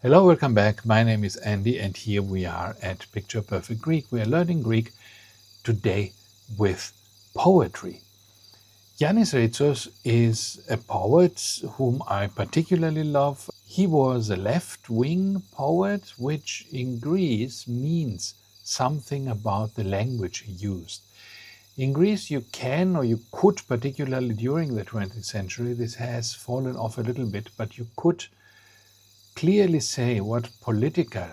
Hello, welcome back. My name is Andy, and here we are at Picture Perfect Greek. We are learning Greek today with poetry. Yannis Ritsos is a poet whom I particularly love. He was a left-wing poet, which in Greece means something about the language he used. In Greece, you can, or you could, particularly during the 20th century, this has fallen off a little bit, but you could clearly say what political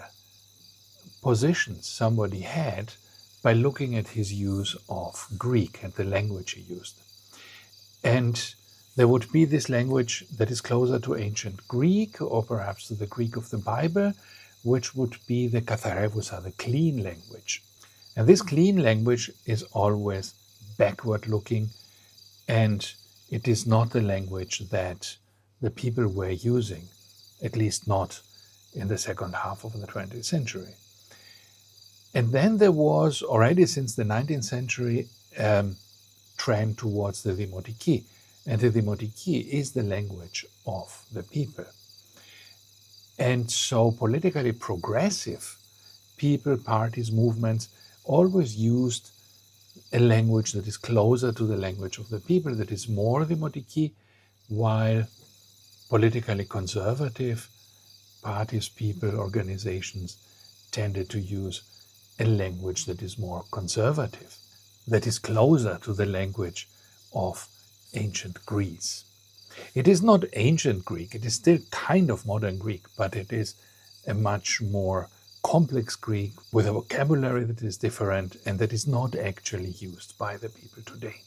positions somebody had by looking at his use of Greek and the language he used. And there would be this language that is closer to ancient Greek, or perhaps to the Greek of the Bible, which would be the Katharevousa, the clean language. And this clean language is always backward-looking, and it is not the language that the people were using, at least not in the second half of the 20th century. And then there was, already since the 19th century, trend towards the Dimotiki. And the Dimotiki is the language of the people. And so politically progressive people, parties, movements always used a language that is closer to the language of the people, that is more Dimotiki, while politically conservative parties, people, organizations tended to use a language that is more conservative, that is closer to the language of ancient Greece. It is not ancient Greek, it is still kind of modern Greek, but it is a much more complex Greek with a vocabulary that is different and that is not actually used by the people today.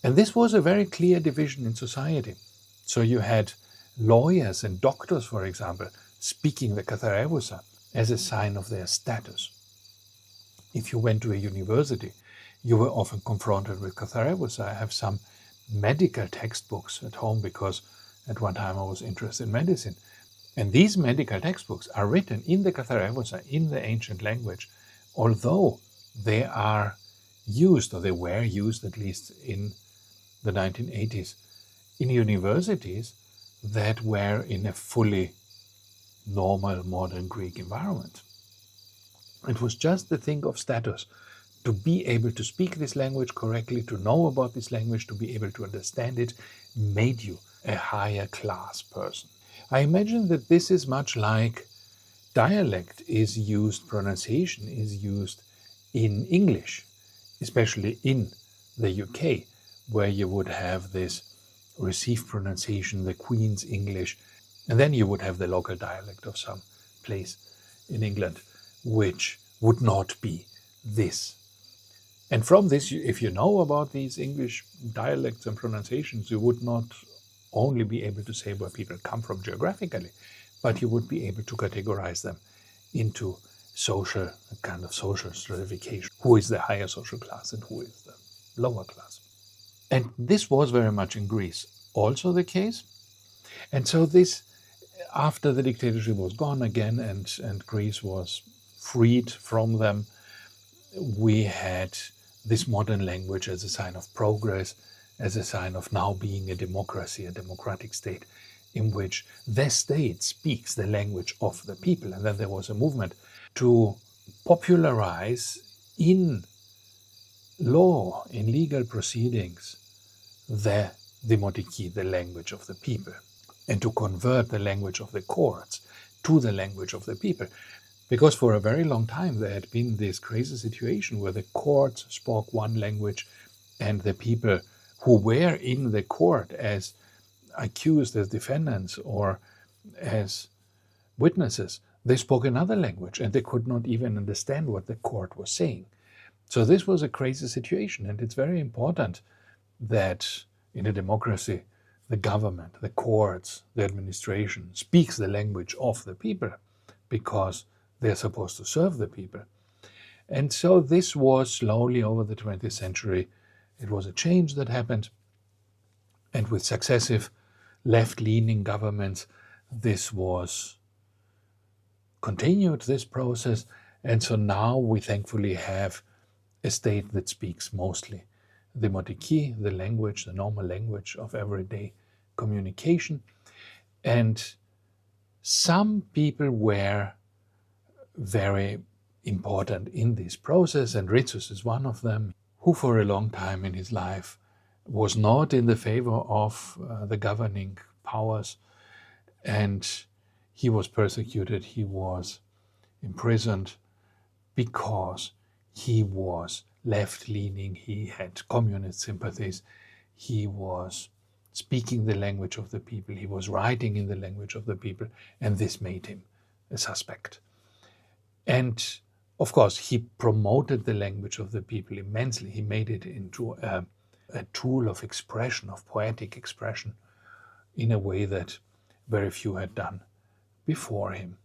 And this was a very clear division in society. So you had lawyers and doctors, for example, speaking the Katharevousa as a sign of their status. If you went to a university, you were often confronted with Katharevousa. I have some medical textbooks at home because at one time I was interested in medicine. And these medical textbooks are written in the Katharevousa, in the ancient language, although they are used, or they were used at least in the 1980s, in universities that were in a fully normal modern Greek environment. It was just the thing of status, to be able to speak this language correctly, to know about this language, to be able to understand it, made you a higher class person. I imagine that this is much like dialect is used, pronunciation is used in English, especially in the UK, where you would have this received pronunciation, the Queen's English, and then you would have the local dialect of some place in England, which would not be this. And from this, if you know about these English dialects and pronunciations, you would not only be able to say where people come from geographically, but you would be able to categorize them into social, kind of social stratification. Who is the higher social class and who is the lower class? And this was very much in Greece also the case. And so this, after the dictatorship was gone again and Greece was freed from them, we had this modern language as a sign of progress, as a sign of now being a democracy, a democratic state, in which the state speaks the language of the people. And then there was a movement to popularize in law, in legal proceedings, the Demotiki, the language of the people, and to convert the language of the courts to the language of the people. Because for a very long time there had been this crazy situation where the courts spoke one language and the people who were in the court as accused, as defendants, or as witnesses, they spoke another language and they could not even understand what the court was saying. So this was a crazy situation, and it's very important that in a democracy, the government, the courts, the administration speaks the language of the people, because they're supposed to serve the people. And so this was slowly over the 20th century, it was a change that happened. And with successive left-leaning governments, this was continued, this process. And so now we thankfully have a state that speaks mostly the Demotiki, the language, the normal language of everyday communication. And Some people were very important in this process, and Ritsos is one of them, who for a long time in his life was not in the favor of the governing powers, and he was persecuted, he was imprisoned because he was left-leaning, he had communist sympathies, he was speaking the language of the people, he was writing in the language of the people, and this made him a suspect. And of course, he promoted the language of the people immensely. He made it into a tool of expression, of poetic expression, in a way that very few had done before him.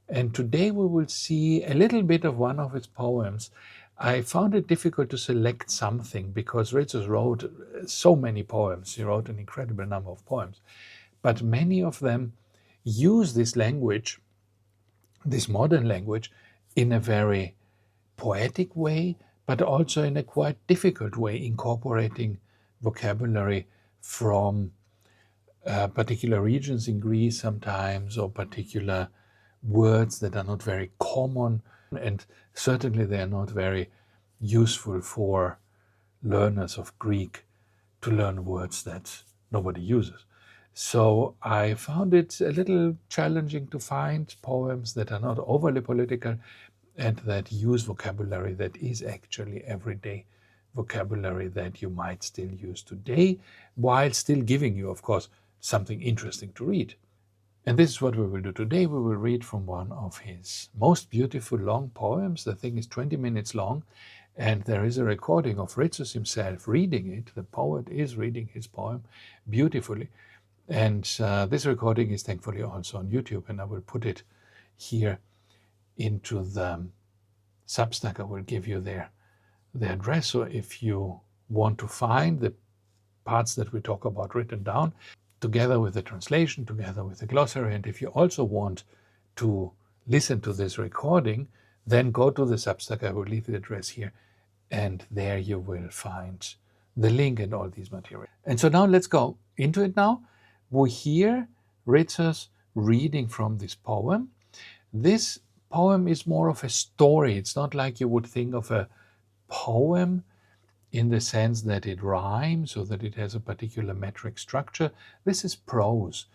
And today we will see a little bit of one of his poems. I found it difficult to select something because Ritsos wrote so many poems. He wrote an incredible number of poems. But many of them use this language, this modern language, in a very poetic way, but also in a quite difficult way, incorporating vocabulary from particular regions in Greece sometimes, or particular words that are not very common, and certainly they are not very useful for learners of Greek to learn words that nobody uses. So I found it a little challenging to find poems that are not overly political and that use vocabulary that is actually everyday vocabulary that you might still use today, while still giving you, of course, something interesting to read. And this is what we will do today. We will read from one of his most beautiful long poems. The thing is 20 minutes long, and there is a recording of Ritsos himself reading it. The poet is reading his poem beautifully. And this recording is thankfully also on YouTube, and I will put it here into the Substack. I will give you the address. So if you want to find the parts that we talk about written down, together with the translation, together with the glossary, and if you also want to listen to this recording, then go to the Substack. I will leave the address here, and there you will find the link and all these materials. And so now let's go into it now. We hear Ritsos reading from this poem. This poem is more of a story. It's not like you would think of a poem in the sense that it rhymes or that it has a particular metric structure. This is prose.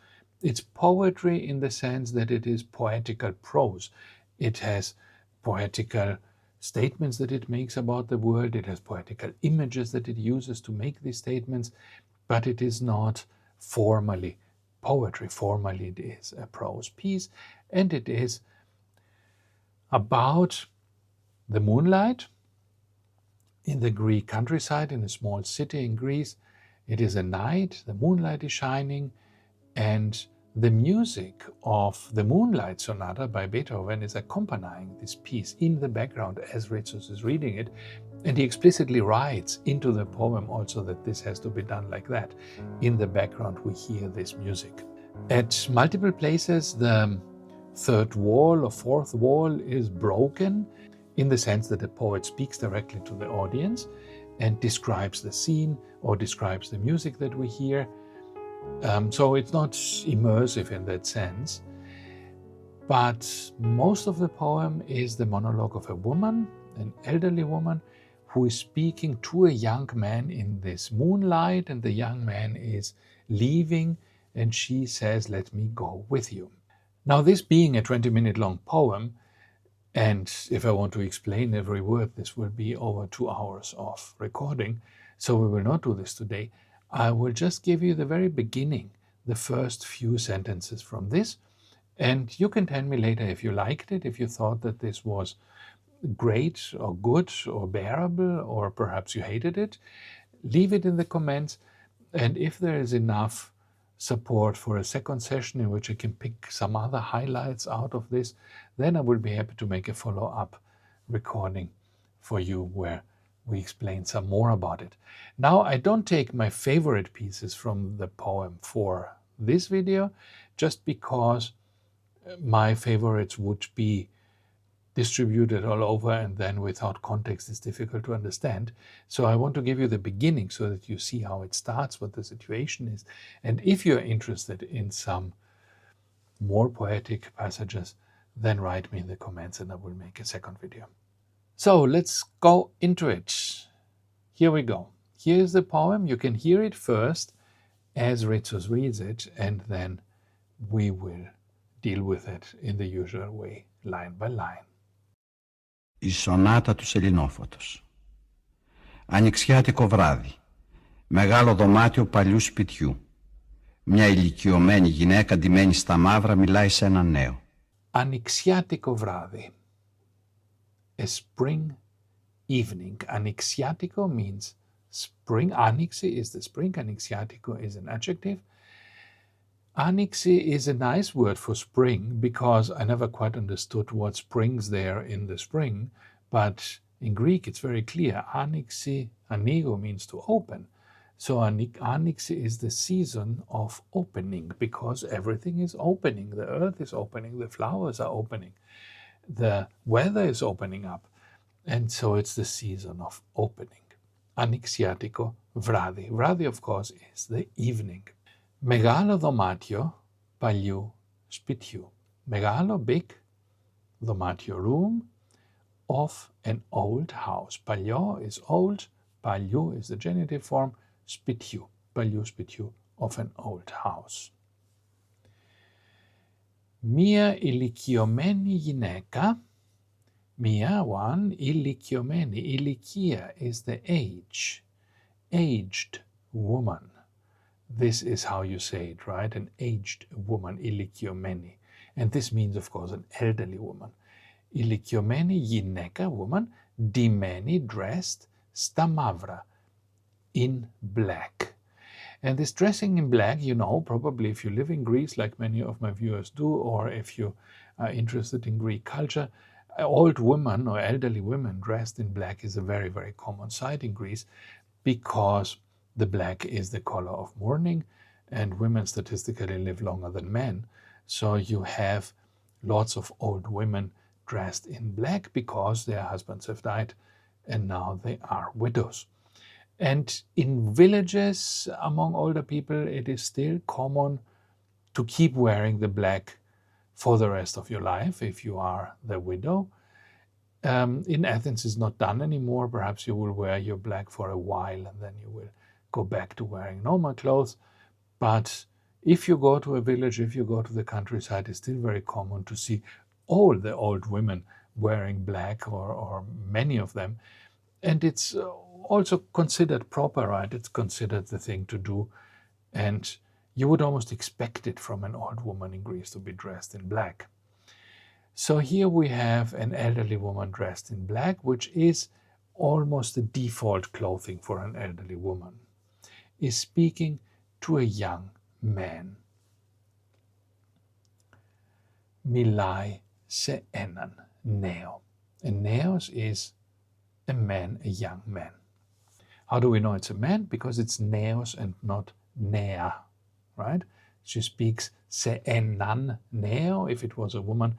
It's poetry in the sense that it is poetical prose. It has poetical statements that it makes about the world. It has poetical images that it uses to make these statements, but it is not formally poetry. Formally, it is a prose piece, and it is about the moonlight in the Greek countryside, in a small city in Greece. It is a night, the moonlight is shining, and the music of the Moonlight Sonata by Beethoven is accompanying this piece in the background as Ritsos is reading it. And he explicitly writes into the poem also that this has to be done like that. In the background we hear this music. At multiple places the third wall or fourth wall is broken, in the sense that the poet speaks directly to the audience and describes the scene or describes the music that we hear. So it's not immersive in that sense. But most of the poem is the monologue of a woman, an elderly woman, who is speaking to a young man in this moonlight, and the young man is leaving, and she says, "Let me go with you." Now, this being a 20-minute long poem, and if I want to explain every word, this will be over 2 hours of recording, so we will not do this today. I will just give you the very beginning, the first few sentences from this, and you can tell me later if you liked it, if you thought that this was great or good or bearable, or perhaps you hated it. Leave it in the comments, and if there is enough support for a second session in which I can pick some other highlights out of this, then I will be happy to make a follow-up recording for you where we explain some more about it. Now, I don't take my favorite pieces from the poem for this video, just because my favorites would be distributed all over, and then without context it's difficult to understand. So I want to give you the beginning so that you see how it starts, what the situation is. And if you're interested in some more poetic passages, then write me in the comments and I will make a second video. So let's go into it. Here we go. Here's the poem. You can hear it first as Ritsos reads it, and then we will deal with it in the usual way, line by line. Η Σονάτα του Σεληνόφωτος. Ανοιξιάτικο βράδυ. Μεγάλο δωμάτιο παλιού σπιτιού. Μια ηλικιωμένη γυναίκα ντυμένη στα μαύρα μιλάει σε έναν νέο. Ανοιξιάτικο βράδυ. A spring evening. Annixiatico means spring. Anixi is the spring. Annixiatico is an adjective. Anixi is a nice word for spring because I never quite understood what springs there in the spring, but in Greek it's very clear. Anixi, anego means to open. So Anixi is the season of opening because everything is opening. The earth is opening, the flowers are opening, the weather is opening up. And so it's the season of opening. Ανοιξιάτικο βράδυ. Βράδυ, of course, is the evening. Μεγάλο δωμάτιο παλιού σπιτιού. Μεγάλο, big, δωμάτιο, room, of an old house. Παλιό is old, παλιού is the genitive form, σπιτιού, παλιού σπιτιού, of an old house. Μία ηλικιωμένη γυναίκα, μία, one, ηλικιωμένη. Ηλικία is the age, aged woman. This is how you say it, right? An aged woman, ηλικιωμένη. And this means, of course, an elderly woman. Ηλικιωμένη γυναίκα, woman, ντυμένη, dressed, στα μαύρα, in black. And this dressing in black, you know, probably if you live in Greece, like many of my viewers do, or if you are interested in Greek culture, old women or elderly women dressed in black is a very, very common sight in Greece because the black is the color of mourning and women statistically live longer than men. So you have lots of old women dressed in black because their husbands have died and now they are widows. And in villages among older people, it is still common to keep wearing the black for the rest of your life if you are the widow. In Athens it's not done anymore. Perhaps you will wear your black for a while and then you will go back to wearing normal clothes. But if you go to a village, if you go to the countryside, it's still very common to see all the old women wearing black or many of them. And it's also considered proper, right? It's considered the thing to do. And you would almost expect it from an old woman in Greece to be dressed in black. So here we have an elderly woman dressed in black, which is almost the default clothing for an elderly woman, is speaking to a young man. Μιλάει σε έναν νέο. A neos is a man, a young man. How do we know it's a man? Because it's neos and not nea, right? She speaks σε έναν νέο. If it was a woman,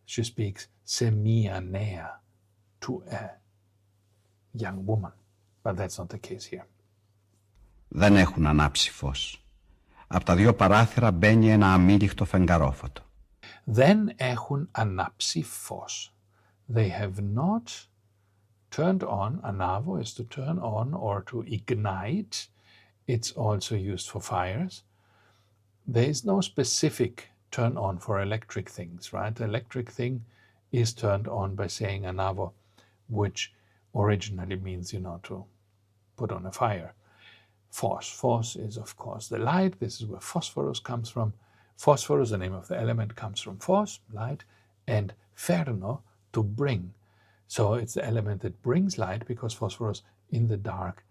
she speaks σε μία νέα, to a young woman. But that's not the case here. Δεν έχουν ανάψει φως. Από τα δύο παράθυρα μπαίνει ένα αμήλικτο φεγγαρόφωτο. Δεν έχουν ανάψει φως. They have not turned on. Anavo is to turn on or to ignite. It's also used for fires. There is no specific turn on for electric things, right? The electric thing is turned on by saying anavo, which originally means, to put on a fire. Phos is, of course, the light. This is where phosphorus comes from. Phosphorus, the name of the element, comes from phos, light, and ferno, to bring. So it's the element that brings light because phosphorus in the dark,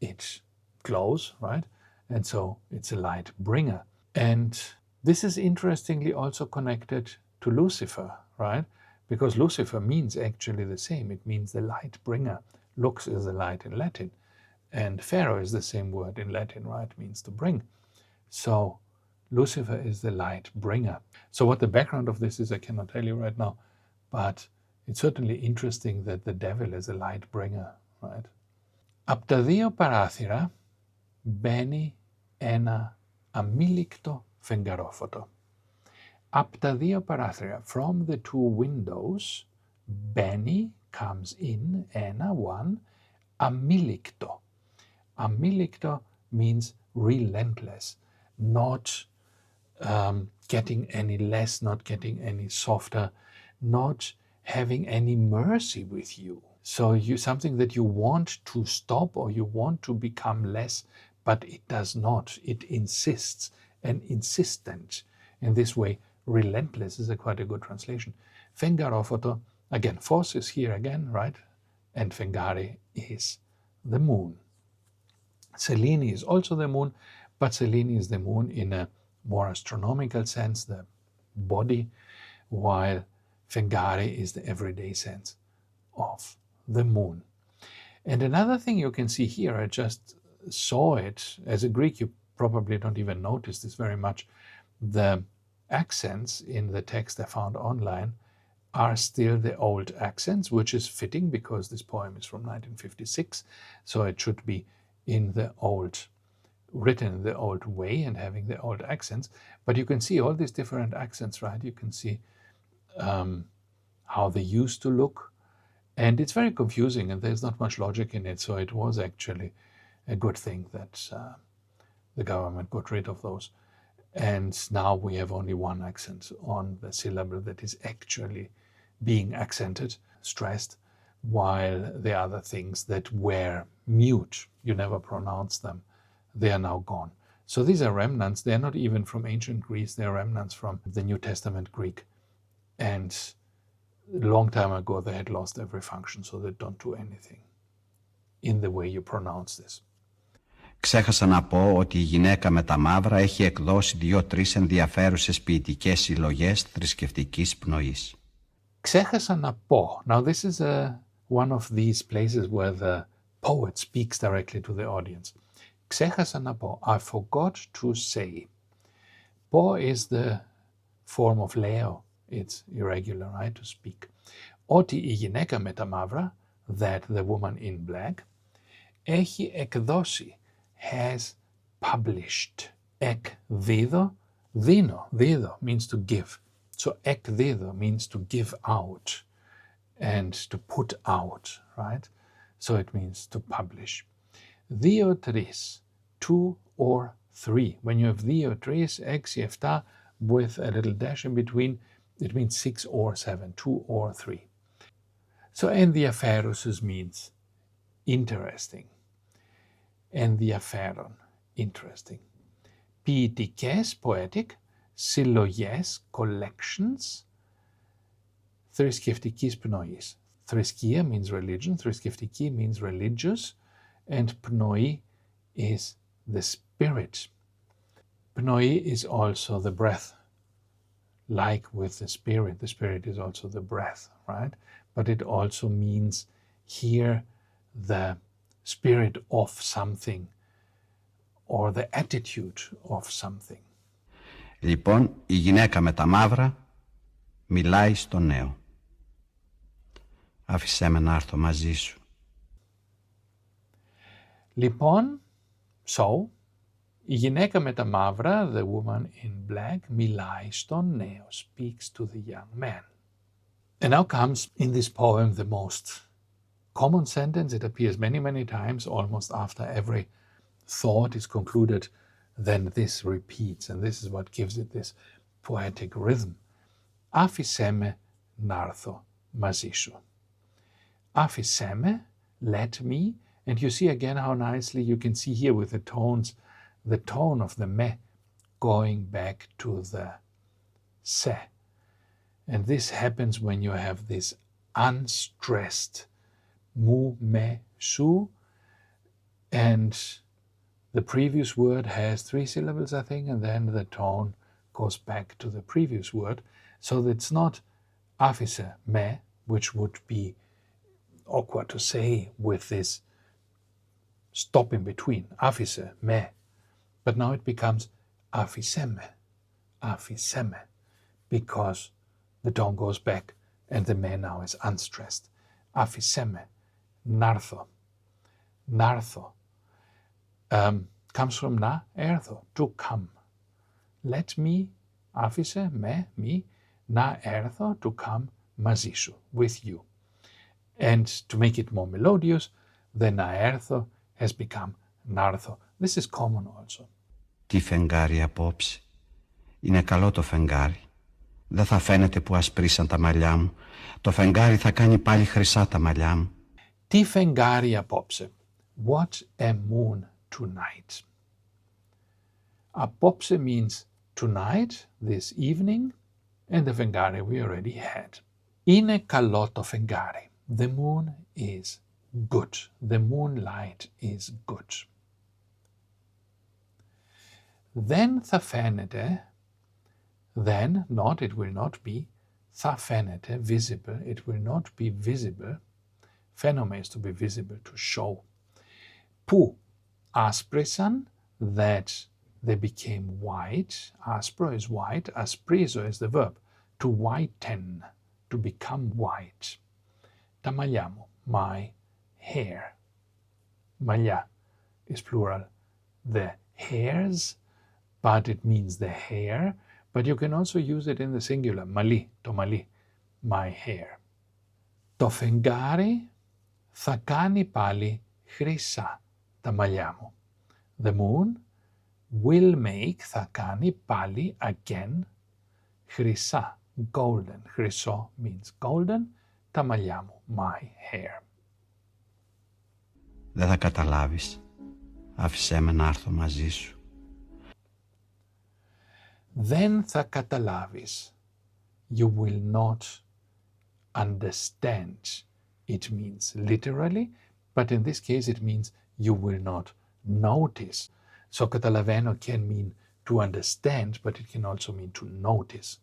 it glows, right? And so it's a light bringer. And this is interestingly also connected to Lucifer, right? Because Lucifer means actually the same. It means the light bringer. Lux is the light in Latin. And Pharaoh is the same word in Latin, right? It means to bring. So Lucifer is the light bringer. So what the background of this is, I cannot tell you right now, but it's certainly interesting that the devil is a light bringer, right? Απ' τα δύο παράθυρα μπαίνει ένα αμήλικτο φεγγαρόφωτο. Απ' τα δύο παράθυρα, from the two windows, μπαίνει, comes in, ένα, one, αμήλικτο. Αμήλικτο means relentless, not getting any less, not getting any softer, not having any mercy with you. So something that you want to stop or you want to become less, but it does not. It insists, and insistent. In this way, relentless is quite a good translation. Φεγγαρόφωτο, again, Phos is here again, right? And Fengari is the moon. Selene is also the moon, but Selene is the moon in a more astronomical sense, the body, while Fengari is the everyday sense of the moon. And another thing you can see here, I just saw it, as a Greek you probably don't even notice this very much, the accents in the text I found online are still the old accents, which is fitting because this poem is from 1956, so it should be in the old, written in the old way and having the old accents. But you can see all these different accents, right? You can see how they used to look, and it's very confusing and there's not much logic in it, so it was actually a good thing that the government got rid of those. And now we have only one accent on the syllable that is actually being accented, stressed, while the other things that were mute, you never pronounced them, they are now gone. So these are remnants. They're not even from ancient Greece. They're remnants from the New Testament Greek. And a long time ago, they had lost every function, so they don't do anything in the way you pronounce this. Ξέχασα να πω ότι η γυναίκα με τα μαύρα έχει εκδώσει 2-3 ενδιαφέρουσες ποιητικές συλλογές θρησκευτικής πνοής. Ξέχασα να πω. Now this is one of these places where the poet speaks directly to the audience. Ξέχασα να πω. I forgot to say. Po is the form of Leo. It's irregular, right, to speak. Ότι η γυναίκα με τα μαύρα, that the woman in black, έχει εκδώσει, has published. Εκδίδω, δίνω, δίδω means to give. So εκδίδω means to give out and to put out, right? So it means to publish. Δύο, τρεις, two or three. When you have δύο, τρεις, έξι, εφτά, with a little dash in between, it means 6 or 7, 2 or 3. So endiαφέρουσες means interesting. Ενδιαφέρον, interesting. Ποιητικές, poetic, συλλογές, collections, θρησκευτικής πνοής. Θρησκεία means religion, θρησκευτική means religious, and pnoi is the spirit. Pnoi is also the breath. Like with the spirit is also the breath, right? But it also means here the spirit of something or the attitude of something. Λοιπόν, η γυναίκα με τα μαύρα μιλάει στο νέο. Άφησέ με να έρθω μαζί σου. Λοιπόν, so, η γυναίκα με τα μαύρα, the woman in black, μιλάει στον νέο, speaks to the young man. And now comes in this poem the most common sentence. It appears many, many times, almost after every thought is concluded, then this repeats, and this is what gives it this poetic rhythm. Άφησέ με να έρθω μαζί σου. Άφησέ με, let me, and you see again how nicely you can see here with the tones, the tone of the me going back to the se. And this happens when you have this unstressed mu, me, su, and the previous word has 3 syllables, I think, and then the tone goes back to the previous word. So it's not άφησε me, which would be awkward to say with this stop in between, άφησε me. But now it becomes άφησέ με, because the tone goes back and the me now is unstressed. Άφησέ με, νάρθω. Comes from να, έρθω, to come. Let me, Άφησε me να έρθω to come μαζί σου, with you. And to make it more melodious, the να έρθω has become να έρθω. This is common also. Τι φεγγάρι απόψε. Είναι καλό το φεγγάρι. Δεν θα φαίνεται που ασπρίσαν τα μαλλιά μου. Το φεγγάρι θα κάνει πάλι χρυσά τα μαλλιά μου. Τι φεγγάρι απόψε. What a moon tonight. Απόψε means tonight, this evening, and the φεγγάρι we already had. Είναι καλό το φεγγάρι. The moon is good. The moonlight is good. Δεν θα φαίνεται, then, not, it will not be, θα φαίνεται, visible, it will not be visible. Φαίνομαι is to be visible, to show. Που άσπρισαν, that they became white. Άσπρο is white, ασπρίζω is the verb, to whiten, to become white. Τα μαλλιά μου, my hair. Μαλλιά is plural. The hairs, but it means the hair, but you can also use it in the singular. Μαλλί, το μαλλί, my hair. Το φεγγάρι θα κάνει πάλι χρυσά τα μαλλιά μου. The moon will make, θα κάνει πάλι again, χρυσά, golden. Χρυσό means golden, τα μαλλιά μου, my hair. Δεν θα καταλάβεις. Άφησέ με να έρθω μαζί σου. Δεν θα καταλάβεις. You will not understand. It means literally, but in this case it means you will not notice. So καταλαβαίνω can mean to understand, but it can also mean to notice.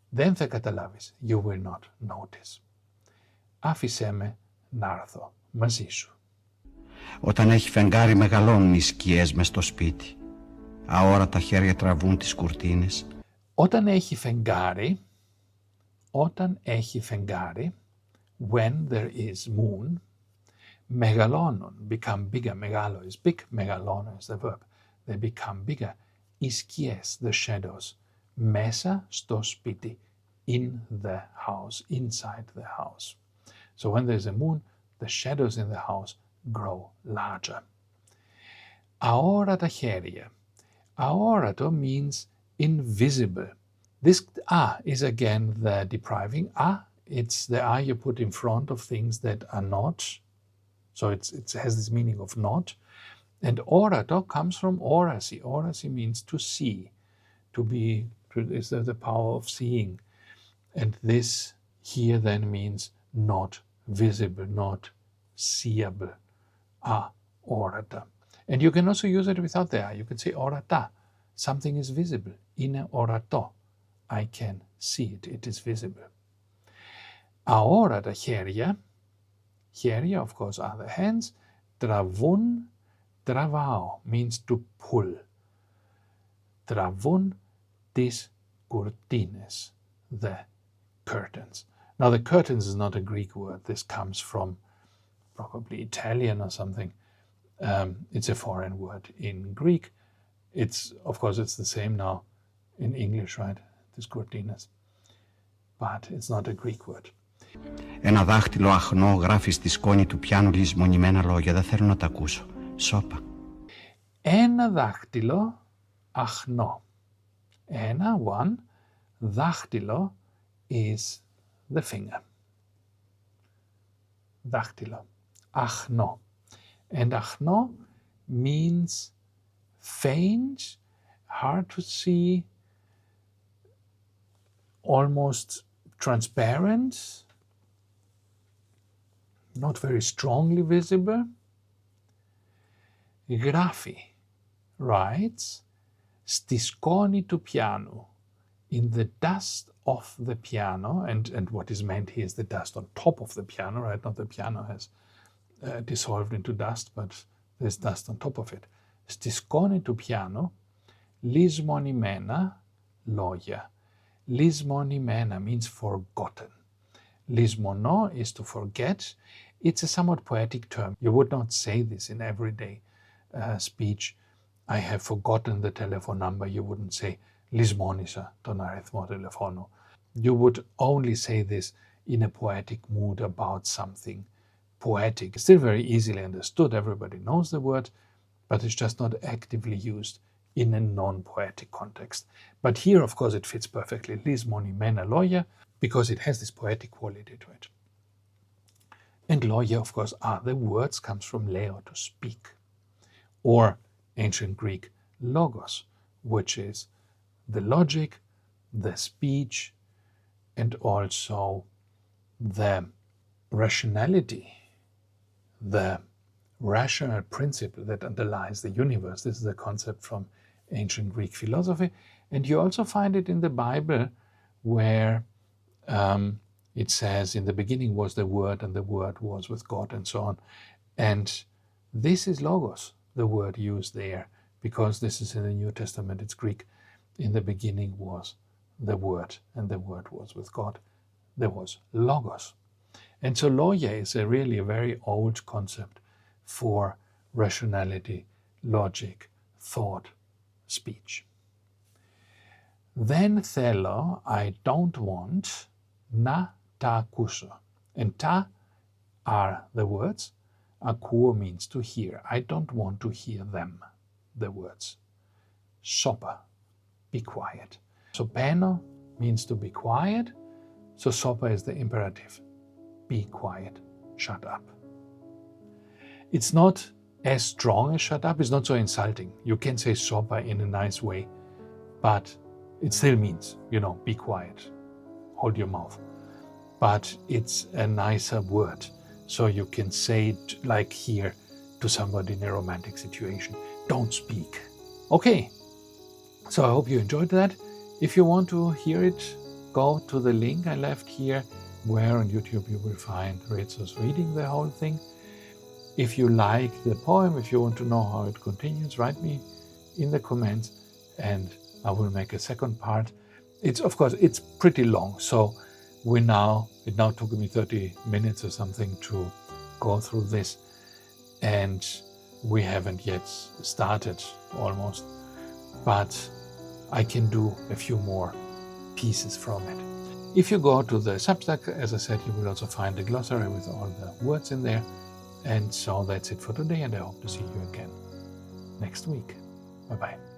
Δεν θα καταλάβεις. You will not notice. Άφησέ με να έρθω μαζί σου. Όταν έχει φεγγάρι μεγαλώνουν οι σκιές μες στο σπίτι. Αόρατα χέρια τραβούν τις κουρτίνες. Όταν έχει φεγγάρι, when there is moon, μεγαλώνουν, become bigger, μεγάλο is big, μεγαλώνουν is the verb. They become bigger. Οι σκιές, the shadows, μέσα στο σπίτι, in the house, inside the house. So when there is a moon, the shadows in the house grow larger. Αόρατα χέρια. Aorato means invisible. This is again the depriving. It's the you put in front of things that are not. So it has this meaning of not. And orato comes from oracy. Oracy means to see, is the power of seeing. And this here then means not visible, not seeable. Orata. And you can also use it without the you can say orata. Something is visible. Είναι ορατό. I can see it. It is visible. Αόρατα χέρια. Χέρια, of course, are the hands. Τραβούν, τραβάω, means to pull. Τραβούν τις κουρτίνες, the curtains. Now the curtains is not a Greek word. This comes from probably Italian or something. It's a foreign word in Greek. Of course, it's the same now in English, right? This cortinas. But it's not a Greek word. Ένα δάχτυλο αχνό γράφει στη σκόνη του πιάνου λησμονημένα λόγια. Δεν θέλω να τα ακούσω. Σώπα. Ένα δάχτυλο αχνό. One. Δάχτυλο is the finger. Δάχτυλο. Αχνό. And αχνό means faint, hard to see, almost transparent, not very strongly visible. Γράφει, writes, στη σκόνη του πιάνου, in the dust of the piano, and what is meant here is the dust on top of the piano, right? Not the piano has dissolved into dust, but there's dust on top of it. Στη σκόνη του πιάνου, λησμονημένα λόγια. Λησμονημένα means forgotten. Λησμονώ is to forget. It's a somewhat poetic term. You would not say this in everyday speech. I have forgotten the telephone number. You wouldn't say λησμόνησα τον αριθμό τηλεφώνου. You would only say this in a poetic mood about something poetic. It's still very easily understood, everybody knows the word, but it's just not actively used in a non-poetic context. But here, of course, it fits perfectly, λησμόνη μένα λόγια, because it has this poetic quality to it. And λόγια, of course, are the words, comes from leo, to speak, or ancient Greek logos, which is the logic, the speech, and also the rationality, the rational principle that underlies the universe. This is a concept from ancient Greek philosophy. And you also find it in the Bible, where it says, in the beginning was the Word, and the Word was with God, and so on. And this is logos, the word used there, because this is in the New Testament, it's Greek. In the beginning was the Word, and the Word was with God. There was logos. And so λόγια is really a very old concept for rationality, logic, thought, speech. Δεν θέλω, I don't want, να τα ακούσω. And τα are the words. Ακούω means to hear. I don't want to hear them, the words. Σώπα, be quiet. So παίνω means to be quiet. So σώπα is the imperative. Be quiet, shut up. It's not as strong as shut up, it's not so insulting. You can say σώπα in a nice way, but it still means, be quiet, hold your mouth. But it's a nicer word, so you can say it like here to somebody in a romantic situation. Don't speak. Okay, so I hope you enjoyed that. If you want to hear it, go to the link I left here, where on YouTube you will find Ritsos reading the whole thing. If you like the poem, if you want to know how it continues, write me in the comments and I will make a second part. Of course, it's pretty long, so it now took me 30 minutes or something to go through this, and we haven't yet started almost, but I can do a few more pieces from it. If you go to the Substack, as I said, you will also find the glossary with all the words in there. And so that's it for today, and I hope to see you again next week. Bye-bye.